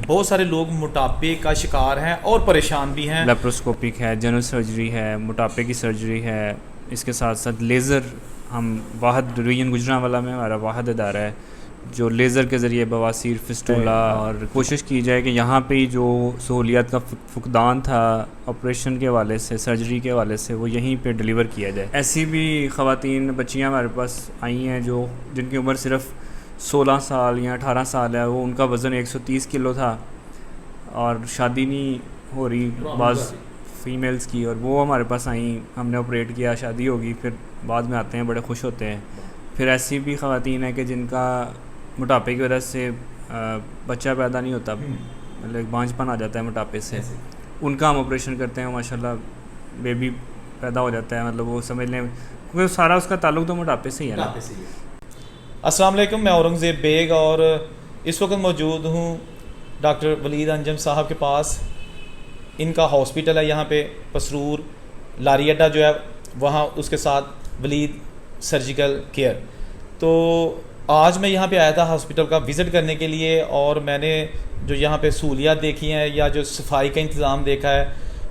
بہت سارے لوگ موٹاپے کا شکار ہیں اور پریشان بھی ہیں. لیپروسکوپک ہے، جنرل سرجری ہے، موٹاپے کی سرجری ہے، اس کے ساتھ ساتھ لیزر. ہم واحد ڈویژن گجرانوالہ میں ہمارا واحد ادارہ ہے جو لیزر کے ذریعے بواسیر، فسٹولا، اور کوشش کی جائے کہ یہاں پہ ہی جو سہولیات کا فقدان تھا آپریشن کے حوالے سے، سرجری کے حوالے سے، وہ یہیں پہ ڈلیور کیا جائے. ایسی بھی خواتین بچیاں ہمارے پاس آئی ہیں جو جن کی عمر صرف 16 سال یا 18 سال ہے. وہ ان کا وزن 130 کلو تھا اور شادی نہیں ہو رہی بعض فیمیلز کی، اور وہ ہمارے پاس آئیں، ہم نے آپریٹ کیا، شادی ہوگی، پھر بعد میں آتے ہیں بڑے خوش ہوتے ہیں. پھر ایسی بھی خواتین ہیں کہ جن کا موٹاپے کی وجہ سے بچہ پیدا نہیں ہوتا، مطلب بانجھ پن آ جاتا ہے موٹاپے سے، ان کا ہم آپریشن کرتے ہیں، ماشاءاللہ بیبی پیدا ہو جاتا ہے. مطلب وہ سمجھ لیں کیونکہ سارا اس کا تعلق تو موٹاپے سے ہی ہے نا. السلام علیکم، میں اورنگزیب بیگ اور اس وقت موجود ہوں ڈاکٹر ولید انجم صاحب کے پاس. ان کا ہاسپٹل ہے یہاں پہ پسرور، لاری اڈا جو ہے وہاں، اس کے ساتھ ولید سرجیکل کیئر. تو آج میں یہاں پہ آیا تھا ہاسپٹل کا وزٹ کرنے کے لیے، اور میں نے جو یہاں پہ سہولیات دیکھی ہیں یا جو صفائی کا انتظام دیکھا ہے،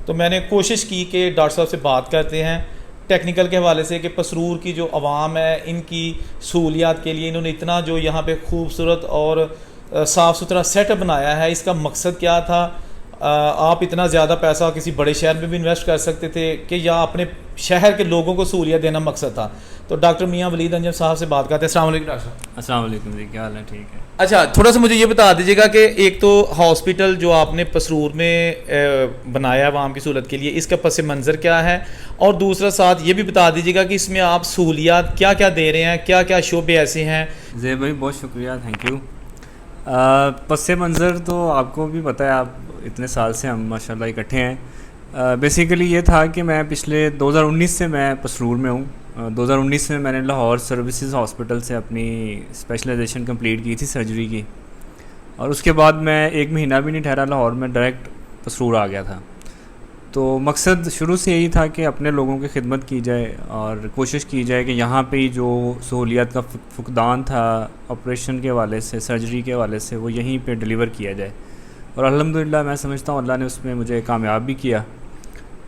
تو میں نے کوشش کی کہ ڈاکٹر صاحب سے بات کرتے ہیں ٹیکنیکل کے حوالے سے کہ پسرور کی جو عوام ہے ان کی سہولیات کے لیے انہوں نے اتنا جو یہاں پہ خوبصورت اور صاف ستھرا سیٹ اپ بنایا ہے، اس کا مقصد کیا تھا. آپ اتنا زیادہ پیسہ کسی بڑے شہر میں بھی انویسٹ کر سکتے تھے کہ یا اپنے شہر کے لوگوں کو سہولیت دینا مقصد تھا. تو ڈاکٹر میاں ولید انجم صاحب سے بات کرتے ہیں. السلام علیکم ڈاکٹر صاحب. السلام علیکم جی، کیا حال ہے؟ ٹھیک ہے. اچھا، تھوڑا سا مجھے یہ بتا دیجیے گا کہ ایک تو ہاسپٹل جو آپ نے پسرور میں بنایا ہے عوام کی سہولت کے لیے، اس کا پس منظر کیا ہے، اور دوسرا ساتھ یہ بھی بتا دیجیے گا کہ اس میں آپ سہولیات کیا کیا دے رہے ہیں، کیا کیا شعبے ایسے ہیں. زید بھائی بہت شکریہ، تھینک یو. پس منظر تو آپ کو بھی پتہ ہے، آپ اتنے سال سے ہم ماشاءاللہ اکٹھے ہیں. بیسیکلی یہ تھا کہ میں پچھلے 2019 سے میں پسرور میں ہوں. 2019 میں نے لاہور سروسز ہاسپٹل سے اپنی اسپیشلائزیشن کمپلیٹ کی تھی سرجری کی، اور اس کے بعد میں 1 مہینہ بھی نہیں ٹھہرا لاہور میں، ڈائریکٹ پسرور آ گیا تھا. تو مقصد شروع سے یہی تھا کہ اپنے لوگوں کی خدمت کی جائے اور کوشش کی جائے کہ یہاں پہ ہی جو سہولیات کا فقدان تھا آپریشن کے حوالے سے، سرجری کے حوالے سے، وہ یہیں پہ ڈلیور کیا جائے. اور الحمدللہ میں سمجھتا ہوں اللہ نے اس میں مجھے کامیاب بھی کیا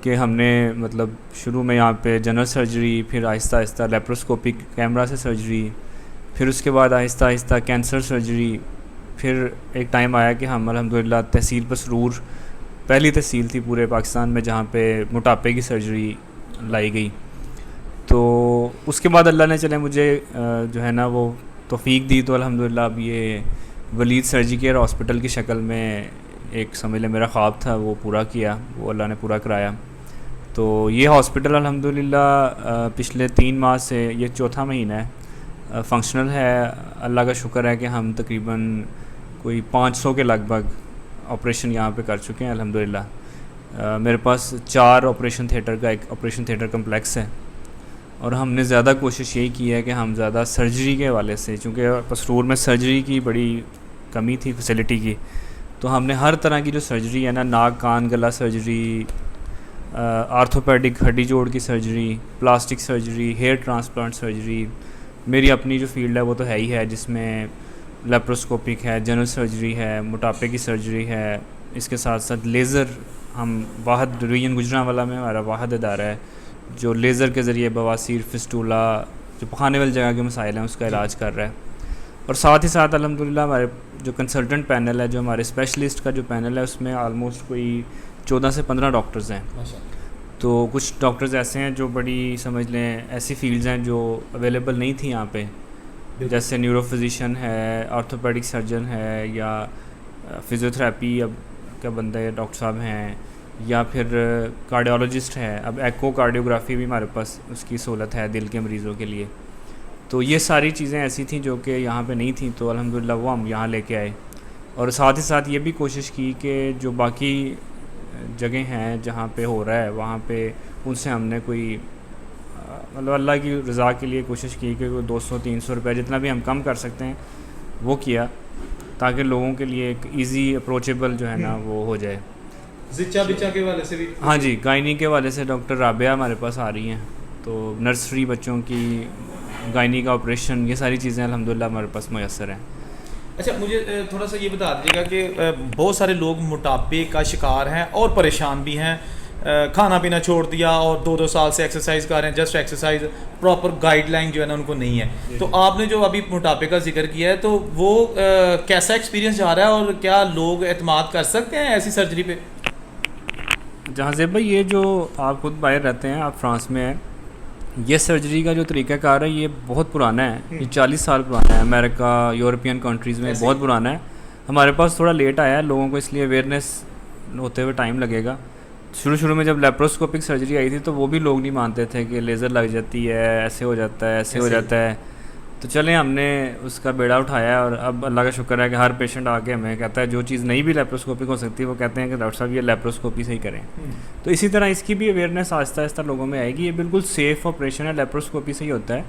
کہ ہم نے مطلب شروع میں یہاں پہ جنرل سرجری، پھر آہستہ آہستہ لیپروسکوپک کیمرہ سے سرجری، پھر اس کے بعد آہستہ آہستہ کینسر سرجری. پھر ایک ٹائم آیا کہ ہم الحمدللہ تحصیل پسرور پہلی تحصیل تھی پورے پاکستان میں جہاں پہ موٹاپے کی سرجری لائی گئی. تو اس کے بعد اللہ نے چلے مجھے جو ہے نا وہ توفیق دی، تو الحمدللہ اب یہ ولید سرجیکل ہاسپٹل کی شکل میں ایک سمجھ لیں میرا خواب تھا وہ پورا کیا، وہ اللہ نے پورا کرایا. تو یہ ہاسپٹل الحمدللہ پچھلے 3 ماہ سے، یہ 4تھا مہینہ ہے، فنکشنل ہے. اللہ کا شکر ہے کہ ہم تقریباً کوئی 500 کے لگ بھگ آپریشن یہاں پہ کر چکے ہیں الحمدللہ. میرے پاس 4 آپریشن تھیٹر کا ایک آپریشن تھیٹر کمپلیکس ہے، اور ہم نے زیادہ کوشش یہی کی ہے کہ ہم زیادہ سرجری کے حوالے سے، چونکہ پسرور میں سرجری کی بڑی کمی تھی فیسلٹی کی، تو ہم نے ہر طرح کی جو سرجری ہے نا، ناک کان گلا سرجری، آرتھوپیڈک ہڈی جوڑ کی surgery, plastic surgery, hair transplant surgery, میری اپنی جو فیلڈ ہے وہ تو ہے ہی ہے، جس میں لیپروسکوپک ہے، جنرل سرجری ہے، موٹاپے کی سرجری ہے، اس کے ساتھ ساتھ لیزر. ہم واحد ڈویژن گجرانوالہ میں ہمارا واحد ادارہ ہے جو لیزر کے ذریعے بواسیر، فسٹولا، جو پخانے والی جگہ کے مسائل ہیں اس کا علاج کر رہا ہے. اور ساتھ ہی ساتھ الحمدللہ ہمارے جو کنسلٹنٹ پینل ہے، جو ہمارے اسپیشلسٹ کا جو پینل ہے، اس میں آلموسٹ کوئی 14 سے 15 ڈاکٹرز ہیں. تو کچھ ڈاکٹرز ایسے ہیں جو بڑی سمجھ لیں ایسی فیلڈز ہیں جو اویلیبل نہیں تھیں یہاں پہ، جیسے نیورو فزیشین ہے، آرتھوپیڈک سرجن ہے، یا فزیوتھراپی اب کا بندہ ڈاکٹر صاحب ہیں، یا پھر کارڈیولوجسٹ ہے. اب ایکو کارڈیوگرافی بھی ہمارے پاس اس کی سہولت ہے دل کے مریضوں کے لیے. تو یہ ساری چیزیں ایسی تھیں جو کہ یہاں پہ نہیں تھیں، تو الحمدللہ وہ ہم یہاں لے کے آئے. اور ساتھ ہی ساتھ یہ بھی کوشش کی کہ جو باقی جگہیں ہیں جہاں پہ ہو رہا ہے وہاں پہ ان سے ہم نے کوئی مطلب اللہ کی رضا کے لیے کوشش کی کہ 200-300 روپے جتنا بھی ہم کم کر سکتے ہیں وہ کیا، تاکہ لوگوں کے لیے ایک ایزی اپروچیبل جو ہے نا وہ ہو جائے. زچا بچا کے حوالے سے بھی؟ ہاں جی، گائنی کے حوالے سے ڈاکٹر رابعہ ہمارے پاس آ رہی ہیں، تو نرسری بچوں کی گائنی کا آپریشن، یہ ساری چیزیں الحمدللہ ہمارے پاس میسر ہیں. اچھا مجھے تھوڑا سا یہ بتا دیجیے گا کہ بہت سارے لوگ موٹاپے کا شکار ہیں اور پریشان بھی ہیں, کھانا پینا چھوڑ دیا اور 2 سال سے ایکسرسائز کر رہے ہیں, just exercise proper guide line جو ہے نا ان کو نہیں ہے. تو آپ نے جو ابھی موٹاپے کا ذکر کیا ہے تو وہ کیسا ایکسپیرینس جا رہا ہے اور کیا لوگ اعتماد کر سکتے ہیں ایسی سرجری پہ؟ جہاں زیب بھائی یہ جو آپ خود باہر رہتے ہیں, آپ فرانس میں ہیں, یہ سرجری کا جو طریقہ کار ہے یہ بہت پرانا ہے, یہ 40 سال پرانا ہے. امریکہ یورپین کنٹریز میں بہت پرانا ہے. ہمارے پاس تھوڑا لیٹ آیا ہے, لوگوں کو اس لیے اویئرنیس ہوتے ہوئے ٹائم لگے گا. شروع میں جب لیپروسکوپک سرجری آئی تھی تو وہ بھی لوگ نہیں مانتے تھے کہ لیزر لگ جاتی ہے, ایسے ہو جاتا ہے, ایسے ہو جاتا ہے. تو چلیں ہم نے اس کا بیڑا اٹھایا اور اب اللہ کا شکر ہے کہ ہر پیشنٹ آ کے ہمیں کہتا ہے جو چیز نہیں بھی لیپروسکوپک ہو سکتی وہ کہتے ہیں کہ ڈاکٹر صاحب یہ لیپروسکوپی سے ہی کریں. تو اسی طرح اس کی بھی اویئرنیس آہستہ آہستہ لوگوں میں آئے گی. یہ بالکل سیف آپریشن ہے, لیپروسکوپی سے ہی ہوتا ہے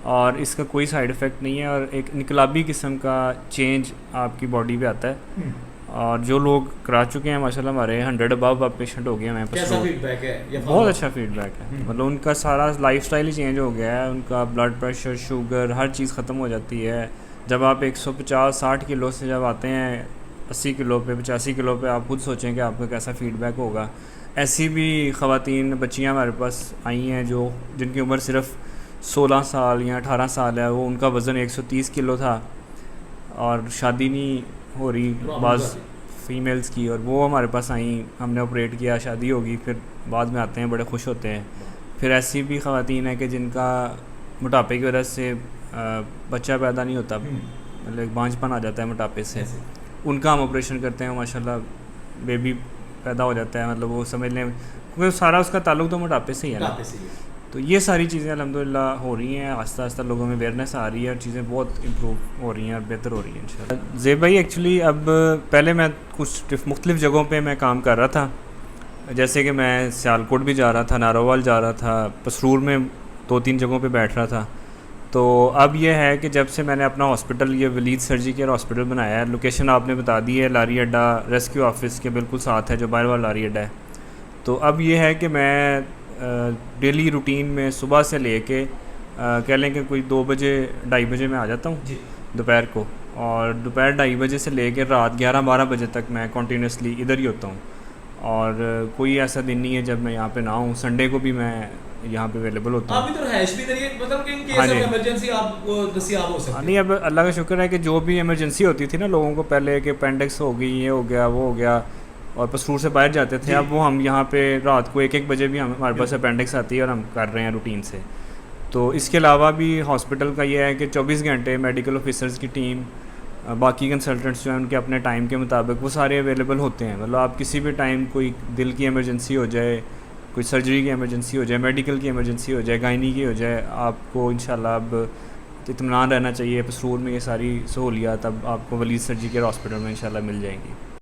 اور اس کا کوئی سائیڈ افیکٹ نہیں ہے اور ایک انقلابی قسم کا چینج آپ کی باڈی پہ آتا ہے. اور جو لوگ کرا چکے ہیں ماشاء اللہ ہمارے 100 ابو اب پیشنٹ ہو گئے ہیں. کیسا فیڈ بیک ہے؟ بہت اچھا فیڈ بیک ہے, مطلب ان کا سارا لائف اسٹائل ہی چینج ہو گیا ہے. ان کا بلڈ پریشر, شوگر, ہر چیز ختم ہو جاتی ہے. جب آپ 150-60 کلو سے جب آتے ہیں 80 کلو پہ, 85 کلو پہ, آپ خود سوچیں کہ آپ کا کیسا فیڈ بیک ہوگا. ایسی بھی خواتین بچیاں ہمارے پاس آئی ہیں جو جن کی عمر صرف 16 سال یا 18 سال ہے, وہ ان کا وزن 130 کلو تھا اور شادی نہیں ہو رہی بعض فیمیلز کی, اور وہ ہمارے پاس آئیں, ہم نے آپریٹ کیا, شادی ہوگی, پھر بعد میں آتے ہیں بڑے خوش ہوتے ہیں. پھر ایسی بھی خواتین ہیں کہ جن کا موٹاپے کی وجہ سے بچہ پیدا نہیں ہوتا, مطلب ایک بانجھ پن آ جاتا ہے موٹاپے سے, ان کا ہم آپریشن کرتے ہیں, ماشاء اللہ بیبی پیدا ہو جاتا ہے. مطلب وہ سمجھ لیں کیونکہ سارا اس کا تعلق تو موٹاپے سے ہی ہے نا. تو یہ ساری چیزیں الحمدللہ ہو رہی ہیں, آہستہ آہستہ لوگوں میں اویئرنیس آ رہی ہے اور چیزیں بہت امپروو ہو رہی ہیں اور بہتر ہو رہی ہیں انشاءاللہ. زیب بھائی ایکچولی اب پہلے میں کچھ مختلف جگہوں پہ میں کام کر رہا تھا, جیسے کہ میں سیالکوٹ بھی جا رہا تھا, نارووال جا رہا تھا, پسرور میں 2-3 جگہوں پہ بیٹھ رہا تھا. تو اب یہ ہے کہ جب سے میں نے اپنا ہاسپٹل یہ ولید سرجیکل ہاسپٹل بنایا ہے, لوکیشن آپ نے بتا دی ہے, لاری اڈا ریسکیو آفس کے بالکل ساتھ ہے جو باہر والا لاری اڈا ہے. تو اب یہ ہے کہ میں ڈیلی روٹین میں صبح سے لے کے کہہ لیں کہ کوئی 2 بجے 2:30 بجے میں آ جاتا ہوں دوپہر کو, اور دوپہر 2:30 بجے سے لے کے رات 11-12 بجے تک میں کنٹینیوسلی ادھر ہی ہوتا ہوں. اور کوئی ایسا دن نہیں ہے جب میں یہاں پہ نہ ہوں. سنڈے کو بھی میں یہاں پہ اویلیبل ہوتا ہوں. آپ بھی تو رہائش بھی ذریعے مطلب کہ ان کیس آف ایمرجنسی آپ دستیاب ہو سکتے ہیں. نہیں, اب اللہ کا شکر ہے کہ جو بھی ایمرجنسی ہوتی تھی نا لوگوں کو پہلے کہ اپینڈکس ہو گئی, یہ ہو گیا, وہ ہو گیا, اور پسرور سے باہر جاتے تھے, اب وہ ہم یہاں پہ رات کو 1-1 بجے بھی ہمارے پاس اپینڈکس آتی ہے اور ہم کر رہے ہیں روٹین سے. تو اس کے علاوہ بھی ہاسپٹل کا یہ ہے کہ 24 گھنٹے میڈیکل آفیسرز کی ٹیم, باقی کنسلٹنٹس جو ہیں ان کے اپنے ٹائم کے مطابق وہ سارے اویلیبل ہوتے ہیں. مطلب آپ کسی بھی ٹائم کوئی دل کی ایمرجنسی ہو جائے, کوئی سرجری کی ایمرجنسی ہو جائے, میڈیکل کی ایمرجنسی ہو جائے, گائنی کی ہو جائے, آپ کو انشاءاللہ اب اطمینان رہنا چاہیے. پسرور میں یہ ساری سہولیات اب آپ کو ولید سرجیکل ہاسپٹل میں انشاءاللہ مل جائیں گی.